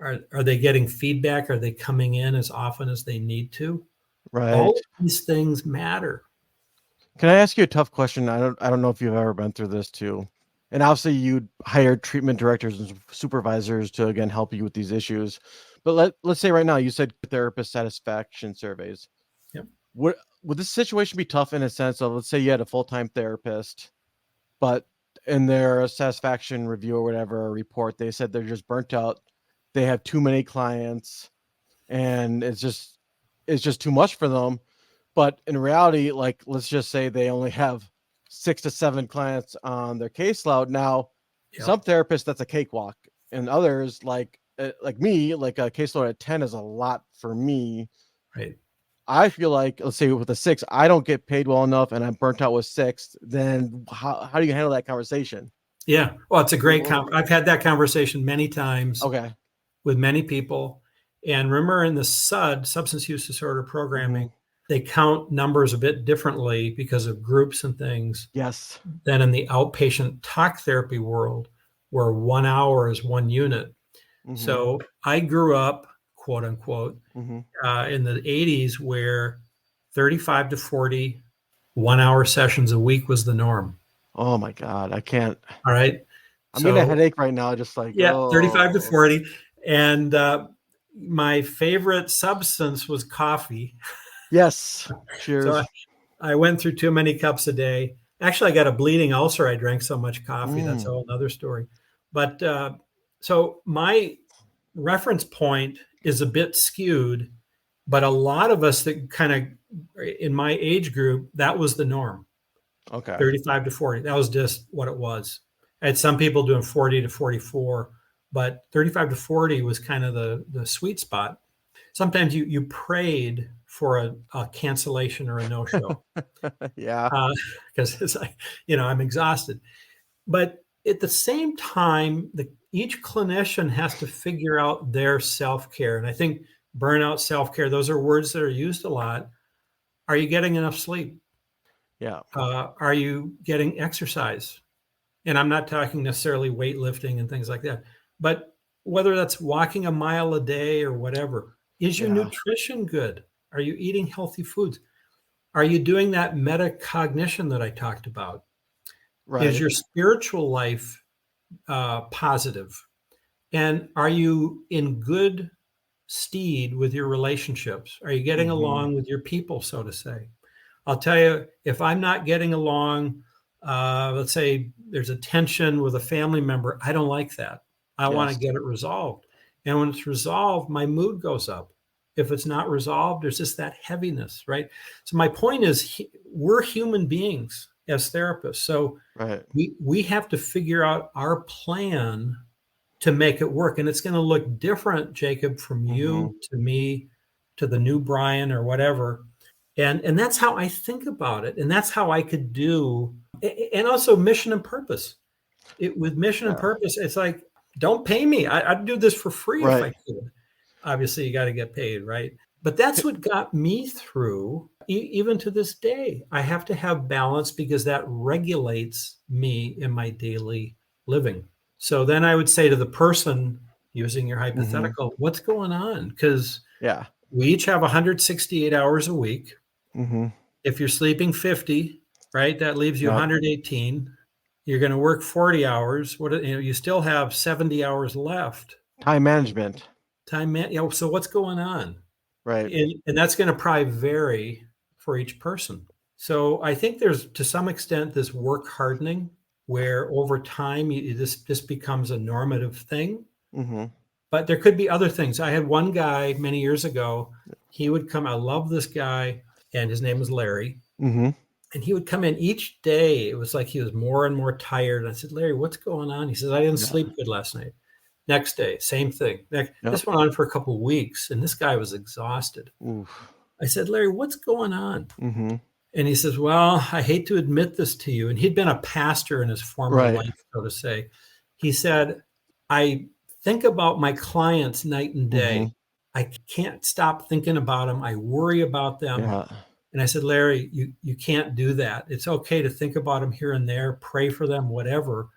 Are they getting feedback? Are they coming in as often as they need to? Right. All of these things matter. Can I ask you a tough question? I don't know if you've ever been through this too. And obviously you hired treatment directors and supervisors to, again, help you with these issues. But let's say right now, you said therapist satisfaction surveys. Yep. Would this situation be tough in a sense of, let's say you had a full-time therapist, but in their satisfaction review or whatever report, they said they're just burnt out. They have too many clients and it's just too much for them. But in reality, like, let's just say they only have 6 to 7 clients on their caseload. Now, some therapists, that's a cakewalk, and others like me, like a caseload at 10 is a lot for me. Right. I feel like, let's say with a 6, I don't get paid well enough and I'm burnt out with 6. Then how do you handle that conversation? Yeah. Well, it's a great I've had that conversation many times. Okay. With many people. And remember, in the SUD, substance use disorder programming, they count numbers a bit differently because of groups and things. Yes. Than in the outpatient talk therapy world, where 1 hour is 1 unit. So I grew up, quote unquote, in the 80s, where 35 to 40 1-hour sessions a week was the norm. Oh my God, I can't. All right. I'm getting a headache right now, just like, 35 to 40. And my favorite substance was coffee. Yes. Cheers. So I went through too many cups a day. Actually, I got a bleeding ulcer. I drank so much coffee. That's a whole other story. But so my reference point is a bit skewed, But a lot of us that kind of in my age group, that was the norm. Okay. 35 to 40. That was just what it was. I had some people doing 40 to 44, but 35 to 40 was kind of the sweet spot. Sometimes you prayed for a cancellation or a no-show. Yeah. Because it's like, I'm exhausted. But at the same time, each clinician has to figure out their self-care. And I think burnout, self-care, those are words that are used a lot. Are you getting enough sleep? Yeah. Are you getting exercise? And I'm not talking necessarily weightlifting and things like that, but whether that's walking a mile a day or whatever, is your nutrition good? Are you eating healthy foods? Are you doing that metacognition that I talked about? Right. Is your spiritual life positive? And are you in good stead with your relationships? Are you getting along with your people, so to say? I'll tell you, if I'm not getting along, let's say there's a tension with a family member, I don't like that. I want to get it resolved. And when it's resolved, my mood goes up. If it's not resolved, there's just that heaviness, right? So my point is, we're human beings as therapists. So we have to figure out our plan to make it work. And it's going to look different, Jacob, from you to me to the new Brian or whatever. And that's how I think about it. And that's how I could do, and also mission and purpose. With mission and purpose, it's like, don't pay me. I'd do this for free if I could. Obviously, you got to get paid, right? But that's what got me through, even to this day. I have to have balance because that regulates me in my daily living. So then I would say to the person, using your hypothetical, what's going on? Because we each have 168 hours a week. If you're sleeping 50, right, that leaves you 118. You're going to work 40 hours. You still have 70 hours left. Time management. So what's going on? Right. And that's going to probably vary for each person. So I think there's, to some extent, this work hardening where over time this becomes a normative thing. But there could be other things. I had one guy many years ago. He would come. I love this guy, and his name was Larry. And he would come in each day. It was like he was more and more tired. And I said, Larry, what's going on? He says, I didn't sleep good last night. Next day, same thing. This went on for a couple of weeks, and this guy was exhausted. I said, Larry, what's going on? And he says, well, I hate to admit this to you. And he'd been a pastor in his former life, so to say. He said, I think about my clients night and day. I can't stop thinking about them. I worry about them. And I said, Larry, you can't do that. It's okay to think about them here and there, pray for them, whatever.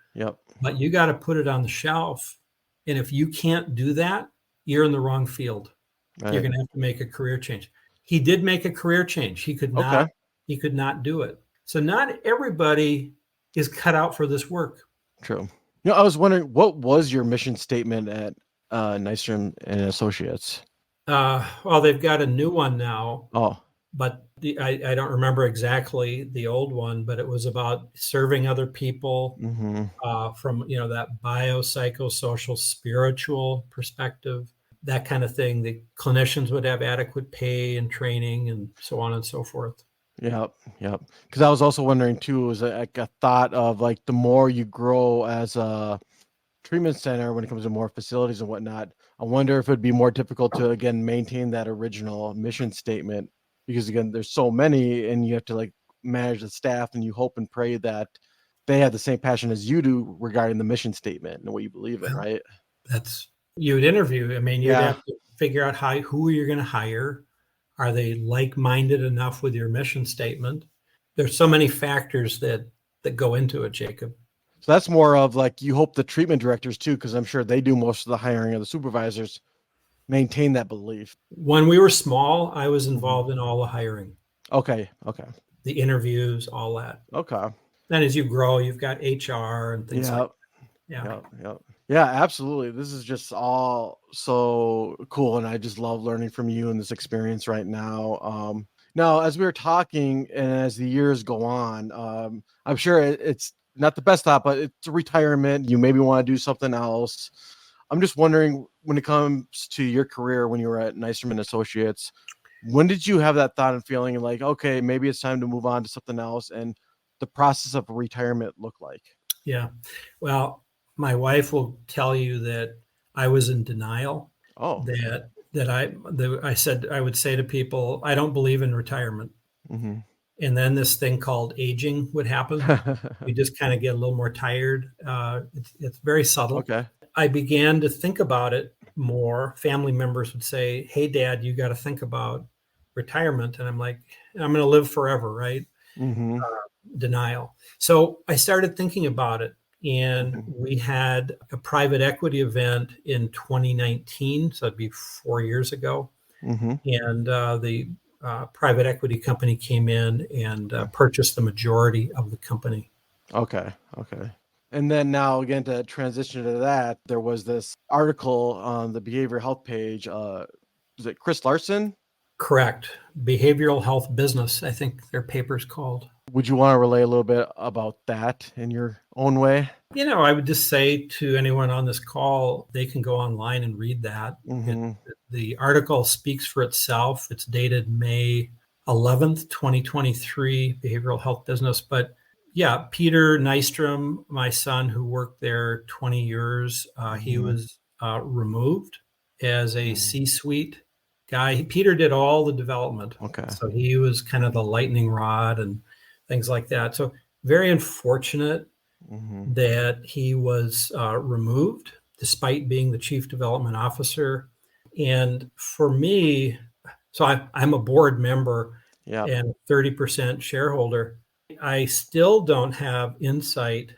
But you got to put it on the shelf. And if you can't do that, you're in the wrong field. You're going to have to make a career change. He did make a career change. He could not. He could not do it. So not everybody is cut out for this work. True. I was wondering, what was your mission statement at Nystrom and Associates? Well, they've got a new one now. But I don't remember exactly the old one, but it was about serving other people from that biopsychosocial spiritual perspective, that kind of thing. The clinicians would have adequate pay and training and so on and so forth. Yep. Because I was also wondering too, was like a thought of like the more you grow as a treatment center when it comes to more facilities and whatnot, I wonder if it'd be more difficult to again maintain that original mission statement. Because again, there's so many, and you have to like manage the staff, and you hope and pray that they have the same passion as you do regarding the mission statement and what you believe in, right? You would interview. I mean, you'd have to figure out who you're going to hire. Are they like-minded enough with your mission statement? There's so many factors that go into it, Jacob. So that's more of like, you hope the treatment directors too, because I'm sure they do most of the hiring of the supervisors, maintain that belief. When we were small, I was involved in all the hiring. Okay. The interviews, all that. Okay. Then as you grow, you've got HR and things like that. Yeah, absolutely. This is just all so cool. And I just love learning from you and this experience right now. Now, as we were talking and as the years go on, I'm sure it's not the best thought, but it's a retirement. You maybe want to do something else. I'm just wondering, when it comes to your career, when you were at Nystrom and Associates, When did you have that thought and feeling like, okay, maybe it's time to move on to something else, and the process of retirement look like? Yeah. Well, my wife will tell you that I was in denial. Oh. I said, I would say to people, I don't believe in retirement. Mm-hmm. And then this thing called aging would happen. We just kind of get a little more tired. It's very subtle. Okay. I began to think about it more. Family members would say, hey, Dad, you got to think about retirement. And I'm like, I'm going to live forever, right? Mm-hmm. Denial. So I started thinking about it. And we had a private equity event in 2019. So it'd be 4 years ago. Mm-hmm. And the private equity company came in and purchased the majority of the company. Okay. And then now again, to transition to that, there was this article on the behavioral health page. Was it Chris Larson? Correct. Behavioral health business, I think their paper's called. Would you want to relay a little bit about that in your own way? I would just say to anyone on this call, they can go online and read that. Mm-hmm. The article speaks for itself. It's dated May 11th, 2023, behavioral health business. But yeah, Peter Nystrom, my son who worked there 20 years, he was removed as a C-suite guy. Peter did all the development. Okay. So he was kind of the lightning rod and things like that. So very unfortunate that he was removed despite being the chief development officer. And for me, so I'm a board member and 30% shareholder. I still don't have insight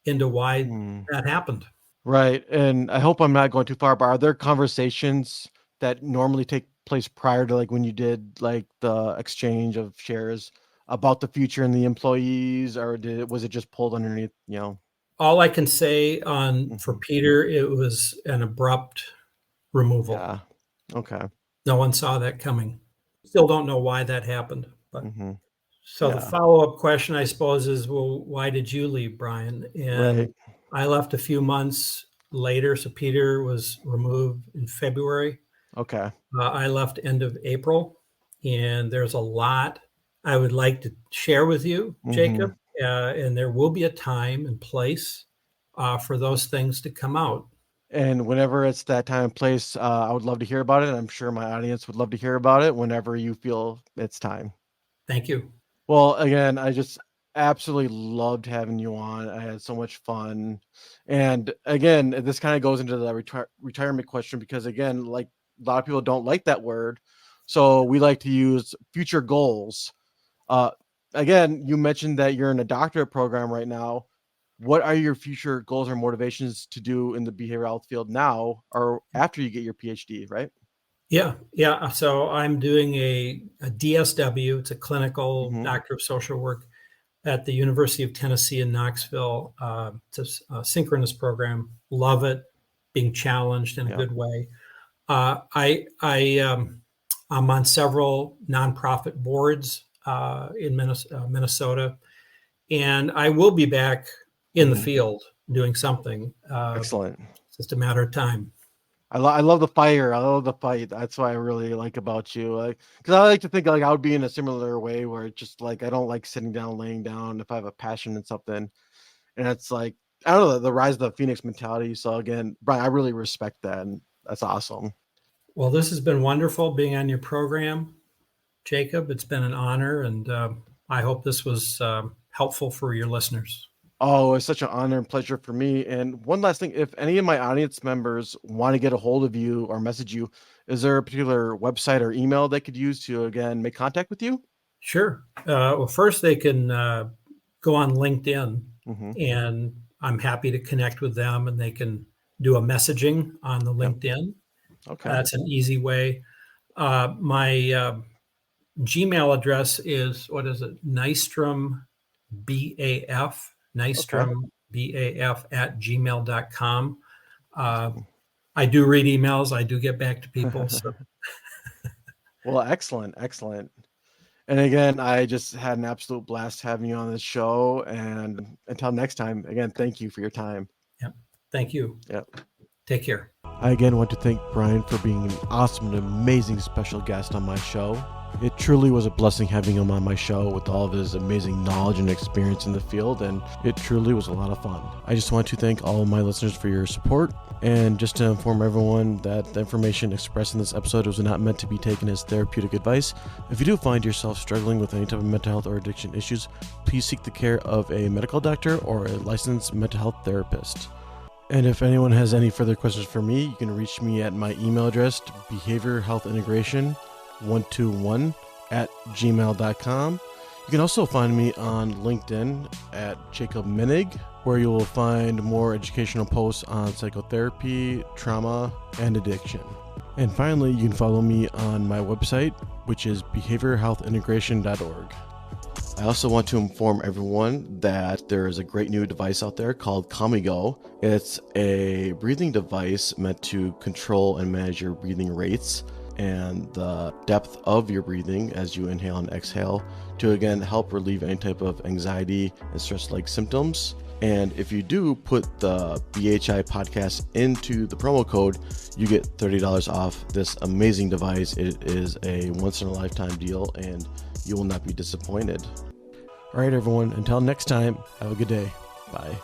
into why that happened. Right. And I hope I'm not going too far, but are there conversations that normally take place prior to like when you did like the exchange of shares about the future and the employees, or was it just pulled underneath, All I can say for Peter, it was an abrupt removal. Yeah. Okay. No one saw that coming. Still don't know why that happened. But so the Yeah. follow-up question, I suppose, is, well, why did you leave, Brian? And I left a few months later. So Peter was removed in February. Okay. I left end of April, and there's a lot I would like to share with you, Jacob. And there will be a time and place for those things to come out. And whenever it's that time and place, I would love to hear about it. I'm sure my audience would love to hear about it whenever you feel it's time. Thank you. Well, again, I just absolutely loved having you on. I had so much fun. And again, this kind of goes into the retirement question because, again, like a lot of people don't like that word. So we like to use future goals. Again, you mentioned that you're in a doctorate program right now. What are your future goals or motivations to do in the behavioral health field now or after you get your PhD, right? Yeah. So I'm doing a DSW. It's a clinical doctor of social work at the University of Tennessee in Knoxville. It's a synchronous program. Love it. Being challenged in a good way. I'm on several nonprofit boards in Minnesota, and I will be back in the field doing something. Excellent. It's just a matter of time. I love the fire. I love the fight. That's what I really like about you. Like, because I like to think like I would be in a similar way where it's just like I don't like sitting down, laying down. If I have a passion in something, and it's like I don't know the rise of the Phoenix mentality. So again, Brian, I really respect that, and that's awesome. Well, this has been wonderful being on your program, Jacob. It's been an honor, and I hope this was helpful for your listeners. Oh, it's such an honor and pleasure for me. And one last thing, if any of my audience members want to get a hold of you or message you, is there a particular website or email they could use to, again, make contact with you? Sure. Well, first they can go on LinkedIn, and I'm happy to connect with them, and they can do a messaging on the LinkedIn. Okay. That's an easy way. My Gmail address is, what is it? Nystrom, BAF. Nystrom, BAF at gmail.com. I do read emails. I do get back to people. So. Well, excellent. And again, I just had an absolute blast having you on this show. And until next time, again, thank you for your time. Yep. Thank you. Yep. Take care. I again want to thank Brian for being an awesome and amazing special guest on my show. It truly was a blessing having him on my show with all of his amazing knowledge and experience in the field, and it truly was a lot of fun. I just want to thank all of my listeners for your support, and just to inform everyone that the information expressed in this episode was not meant to be taken as therapeutic advice. If you do find yourself struggling with any type of mental health or addiction issues, please seek the care of a medical doctor or a licensed mental health therapist. And if anyone has any further questions for me, you can reach me at my email address, behaviorhealthintegration121@gmail.com. You can also find me on LinkedIn at Jacob Menig, where you will find more educational posts on psychotherapy, trauma, and addiction. And finally, you can follow me on my website, which is behaviorhealthintegration.org. I also want to inform everyone that there is a great new device out there called Calmigo. It's a breathing device meant to control and manage your breathing rates and the depth of your breathing as you inhale and exhale to again help relieve any type of anxiety and stress-like symptoms. And if you do put the BHI podcast into the promo code, you get $30 off this amazing device. It is a once-in-a-lifetime deal, and you will not be disappointed. All right, everyone, until next time, have a good day. Bye.